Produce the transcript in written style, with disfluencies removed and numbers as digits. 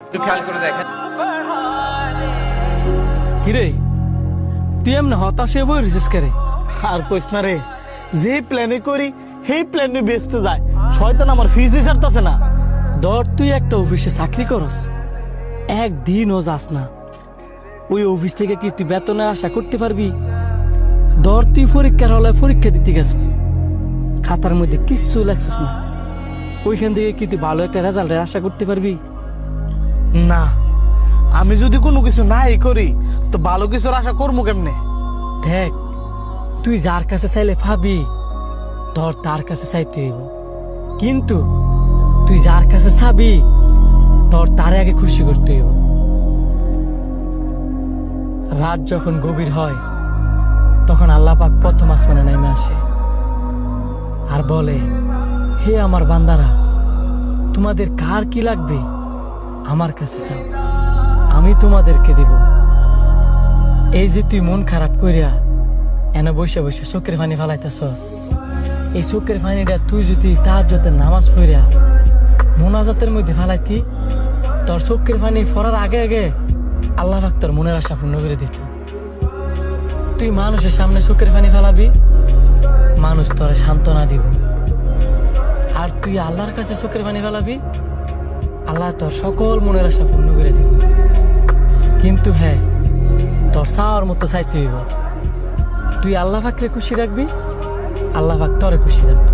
একটু খেয়াল করে দেখেন। কিরে তুই এমনি হতাশ হয়ে বই রিসার্চ করে? আর কইস না রে, যে প্ল্যানে করি সেই প্ল্যানে বেচতে যায়, শয়তান আমার ফিজই ছাড়তাছে না। ধর তুই একটা অফিসে চাকরি করস, একদিনও যাস না, ওই অফিস থেকে কি তুই বেতনের আশা করতে পারবি? ধর তুই পরীক্ষার হলে পরীক্ষা দিতে গেছস, খাতার মধ্যে কিচ্ছু লেখছস না, ওইখান থেকে কি তুই ভালো একটা রেজাল্টের আশা করতে পারবি? না, আমি যদি কোনো কিছু নাই করি তো ভালো কিছুর আশা করবো কেমনে? দেখ, তুই যার কাছে চাইলে পাবি, ধর তার কাছে চাইতে হইব, কিন্তু তুই যার কাছে চাবি তোর তারে আগে খুশি করতে হইব। রাত যখন গভীর হয় তখন আল্লাহ পাক প্রথম আসমানে নেমে আসে আর বলে, হে আমার বান্দারা, তোমাদের কার কি লাগবে আমার কাছে চাও, আমি তোমাদেরকে দেব। এই যে তুই মন খারাপ করিয়া এনে বসে বসে চোখের পানি ফালাইতেছস, এই চোখের পানিটা তুই যদি তাহাজ্জুদের নামাজ পড়িয়া মোনাজাতের মধ্যে ফালাইতি, তোর চোখের পানি ফরার আগে আগে আল্লাহ পাক তোর মনের আশা পূর্ণ করে দিত। তুই মানুষের সামনে চোখের পানি ফেলাবি, মানুষ তোরে সান্ত্বনা দিব, আর তুই আল্লাহর কাছে চোখের পানি ফেলাবি, আল্লাহ তোর সকল মনের আশা পূর্ণ করে দিব। কিন্তু হ্যাঁ, তোর চাওয়ার মতো চাইতে হইব। তুই আল্লাহ পাকরে খুশি রাখবি, আল্লাহ পাক তোরে খুশি রাখবি।